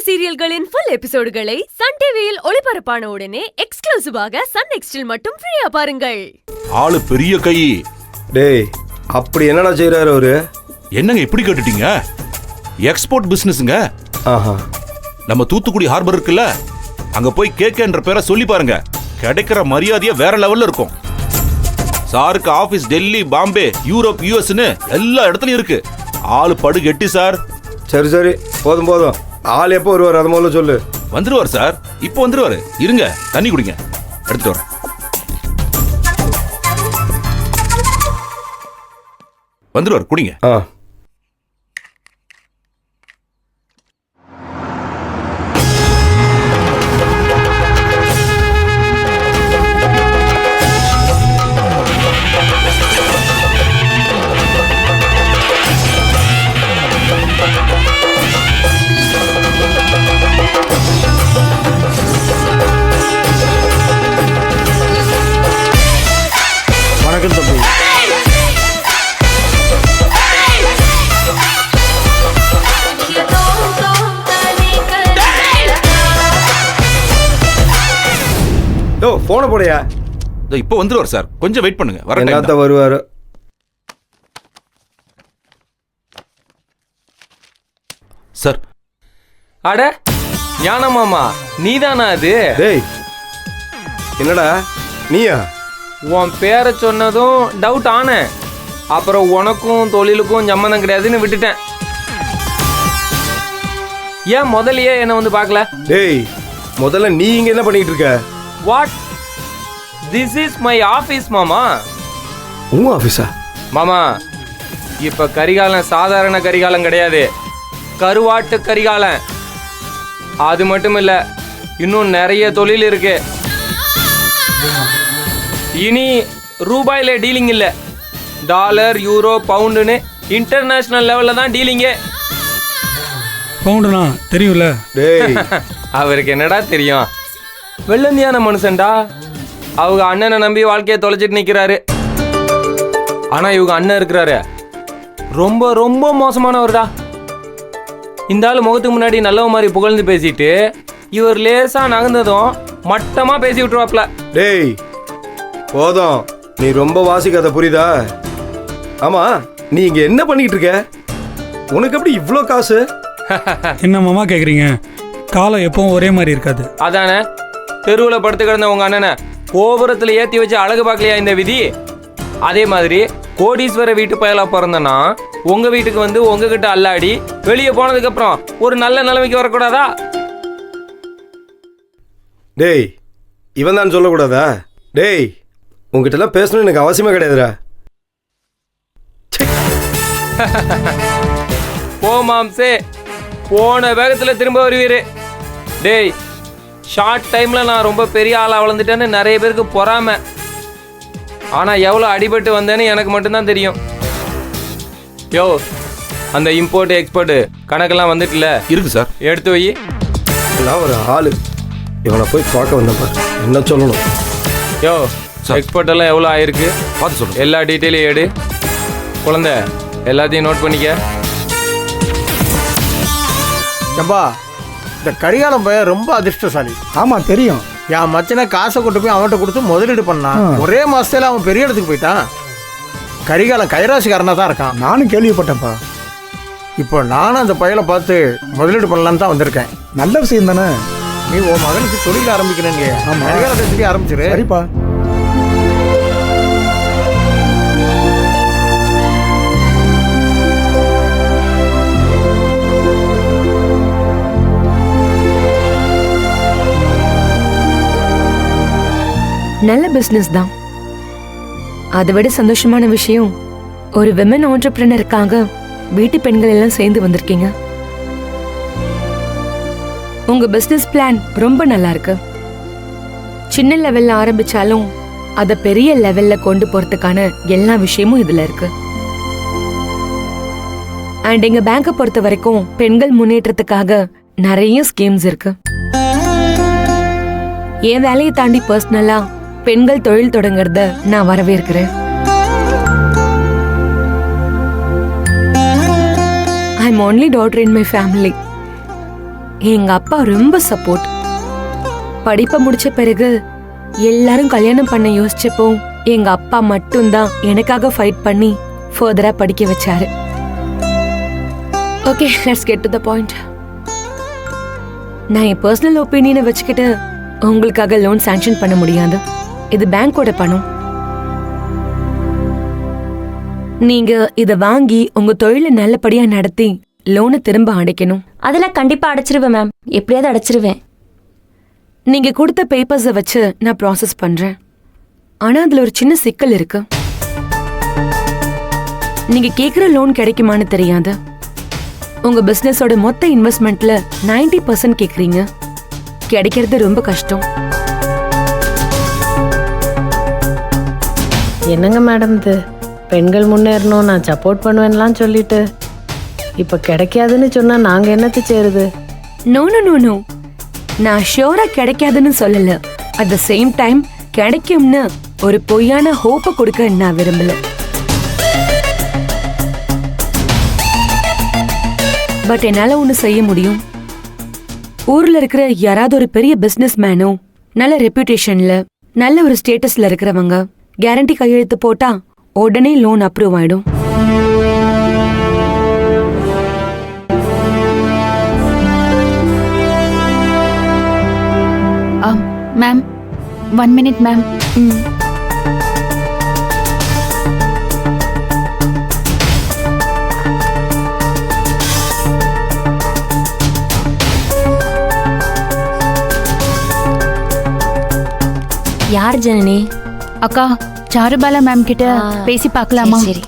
சீரியல்களின் full எபிசோடுகளை Sun டிவியில் ஒளிபரப்பான உடனே எக்ஸ்க்ளூசிவாக சன் நெக்ஸ்டில் மட்டும் ஃப்ரீயா பாருங்கள். ஆளு பெரிய கை. டேய், அப்படி என்னடா செய்யறாரு அவரு? என்னங்க இப்படி கேட்டுட்டீங்க? எக்ஸ்போர்ட் பிசினஸ்ங்க. ஆஹா. நம்ம தூத்துக்குடி ஹார்பர் இருக்குல்ல, அங்க போய் கேக்கேன்ற பேரை சொல்லி பாருங்க, கிடைக்கிற மரியாதையே வேற லெவல்ல இருக்கும். சாருக்கு ஆபீஸ் டெல்லி, பாம்பே, யூரோப், யூஎஸ்னு எல்லா இடத்துலயும் இருக்கு. ஆளு படு கெட்டி சார். சரி சரி, போதும் போதும். ஆள் எப்போ வருவார் அது முதல்ல சொல்லு. வந்துருவார் சார், இப்போ வந்துருவாரு. இருங்க, தண்ணி குடிங்க, எடுத்துட்டு வரேன். வந்துருவார், குடிங்க. வணக்கம் தம்பி. போன போடையா? இப்போ வந்துருவார் சார், கொஞ்சம் வெயிட் பண்ணுங்க. வரட்ட வருவாரு சார். அட ஞான மாமா, நீதானா அது? டேய், என்னடா நீயா? உன் பேரை சொன்னதும் டவுட் ஆனேன். அப்புறம் உனக்கும் தொழிலுக்கும் சம்மந்தம் கிடையாதுன்னு விட்டுட்டேன். ஏன் முதலையே என்ன வந்து பார்க்கல? டேய், முதல்ல நீ இங்க என்ன பண்ணிட்டு இருக்க? What? This is my office மாமா. உன் ஆபீஸா? மாமா, இப்ப கரிகாலம் சாதாரண கரிகாலம் கிடையாது, கருவாட்டு கரிகாலம். அது மட்டும் இல்ல, இன்னும் நிறைய தொழில் இருக்கு. இனி ரூபாயில டீலிங் இல்ல, டாலர், யூரோ, பவுண்டுன்னு இன்டர்நேஷனல் லெவல்ல தான் டீலிங்கே. பவுண்டுனா தெரியும்ல? டேய், அவருக்கு என்னடா தெரியும்? வெள்ளந்தியான மனுஷன்டா. அவங்க அண்ணனை நம்பி வாழ்க்கையை தொலைச்சிட்டு நிக்கிறாரு. ஆனா இவங்க அண்ணன் இருக்கிறாரு, ரொம்ப ரொம்ப மோசமானவர்டா. இந்த ஆள் முகத்துக்கு முன்னாடி நல்லவ மாதிரி புகழ்ந்து பேசிட்டு, இவர் லேசா நகர்ந்ததும் மட்டமா பேசி விட்டுருவாப்ல. டேய் போதும், நீ ரொம்ப வாசிக்காத, புரியுதா? ஆமா, நீ இங்க என்ன பண்ணிட்டு இருக்க? உனக்கு எப்படி இவ்வளோ காசு? என்ன மாமா கேக்குறீங்க? காலம் எப்பவும் ஒரே மாதிரி இருக்காது. அதானே, தெருவில் படுத்து கிடந்த உங்க அண்ணனை கோபுரத்துல ஏத்தி வச்சு அழகு பார்க்கலையா இந்த விதி? அதே மாதிரி கோடீஸ்வர வீட்டு பயலா பிறந்தனா உங்க வீட்டுக்கு வந்து உங்ககிட்ட அல்லாடி வெளியே போனதுக்கு அப்புறம் ஒரு நல்ல நிலைமைக்கு வரக்கூடாதா? டேய், இவன் தான் சொல்லக்கூடாதா? டேய், உங்ககிட்ட எல்லாம் பேசணும் எனக்கு அவசியமே கிடையாதுடா. போ மாம்சே, போன வேகத்துல திரும்ப வருவீரு. டேய், ஷார்ட் டைம்ல நான் ரொம்ப பெரிய ஆளா வளர்ந்துட்டேன்னு நிறைய பேருக்கு பொறாம. ஆனா எவ்வளவு அடிபட்டு வந்தேன்னு எனக்கு மட்டும்தான் தெரியும். யோ, அந்த இம்போர்ட் எக்ஸ்போர்ட் கணக்கெல்லாம் வந்துட்டுல? இருக்கு சார், எடுத்து வை. நான் ஒரு ஆளு, இவனை போய் பார்க்க வந்தப்ப என்ன சொல்லணும்? யோ, எக்ஸ்போர்ட் எல்லாம் எவ்வளோ ஆயிருக்கு பார்த்து சொல்லுங்க. எல்லா டீட்டெயிலையும் எடு. குழந்தை, எல்லாத்தையும் நோட் பண்ணிக்க. ஏம்பா, இந்த கரிகாலம் பையன் ரொம்ப அதிர்ஷ்டசாலி. ஆமா தெரியும். என் மச்சனை காசை கொண்டு போய் அவன்கிட்ட கொடுத்து முதலீடு பண்ணான். ஒரே மாசத்துல அவன் பெரிய இடத்துக்கு போயிட்டான். கரிகாலம் கைராசிக்காரனா தான் இருக்கான். நானும் கேள்விப்பட்டேன்ப்பா. இப்போ நானும் அந்த பையனை பார்த்து முதலீடு பண்ணலான்னு தான் வந்திருக்கேன். நல்ல விஷயம் தானே. நீ உன் மகனுக்கு தொழில் ஆரம்பிக்கிறேங்க. ஆமா. கரிகாலத்தை சொல்லி ஆரம்பிச்சிரு. சரிப்பா. நல்ல பிசினஸ் தான். அதை விட சந்தோஷமான விஷயம், ஒரு விமன் ஆண்டர்பிரினருக்காக வீட்டு பெண்கள் எல்லாம் சேர்ந்து வந்திருக்கீங்க. உங்க பிசினஸ் பிளான் ரொம்ப நல்லா இருக்கு. சின்ன லெவல்ல ஆரம்பிச்சாலும் அதை பெரிய லெவல்ல கொண்டு போறதுக்கான எல்லா விஷயமும் இதுல இருக்கு. அண்ட் எங்க பேங்கை பொறுத்த வரைக்கும் பெண்கள் முன்னேற்றத்துக்காக நிறைய ஸ்கீம்ஸ் இருக்கு. என் வேலையை தாண்டி பர்சனலா பெண்கள் தொழில் தொடங்குறத நான் வரவேற்கிறேன். I'm only daughter in my family. எங்க அப்பா ரொம்ப சப்போர்ட். படிப்பை முடிச்ச பிறகு எல்லாரும் கல்யாணம் பண்ண யோசிச்சப்போ எங்க அப்பா மட்டும்தான் எனக்காக ஃபைட் பண்ணி ஃபர்தரா படிக்க வச்சாரு. Okay, let's get to the point. நான் என் பர்சனல் ஒப்பீனியனை வச்சுக்கிட்டு உங்களுக்காக லோன் சாங்ஷன் பண்ண முடியாது. இது பேங்கோட பணம். நீங்க இத வாங்கி உங்க தொழிலை நல்லபடியா நடத்தி லோனை திரும்ப அடைக்கணும். அதெல்லாம் கண்டிப்பா அடைச்சிருவேன் மேம், எப்படியாவது அடைச்சிருவேன். நீங்க கொடுத்த பேப்பர்ஸை வச்சு நான் ப்ராசஸ் பண்றேன். ஆனா அதுல ஒரு சின்ன சிக்கல் இருக்கு. நீங்க கேக்குற லோன் கிடைக்குமான்னு தெரியாது. உங்க பிசினஸோட மொத்த இன்வெஸ்ட்மெண்ட்ல 90% கேக்குறீங்க. கிடைக்கிறது ரொம்ப கஷ்டம். என்னங்க மேடம் இது, பெண்கள் முன்னேறணும் நான் சப்போர்ட் பண்ணுவேன்லாம் சொல்லிட்டு இப்ப கிடைக்காதுன்னு சொன்னா நாங்க என்னத்து சேருது? நோ நோ நோ நோ, நான் ஷியோரா கிடைக்காதுன்னு சொல்லல. அட் த சேம் டைம் கிடைக்கும்னு ஒரு பொய்யான ஹோப்பை கொடுக்க நான் விரும்பல. பட் என்னால ஒண்ணு செய்ய முடியும். ஊர்ல இருக்கிற யாராவது ஒரு பெரிய பிசினஸ் மேனோ, நல்ல ரெப்யூட்டேஷன்ல, நல்ல ஒரு ஸ்டேட்டஸ்ல இருக்கிறவங்க கேரண்டி கையெழுத்து போட்டா உடனே லோன் அப்ரூவ் ஆயிடும். Ma'am 1 minute ma'am. யார் ஜனனி? அக்கா சாருபாலா மேம் கிட்ட பேசி பார்க்கலாமா? சரி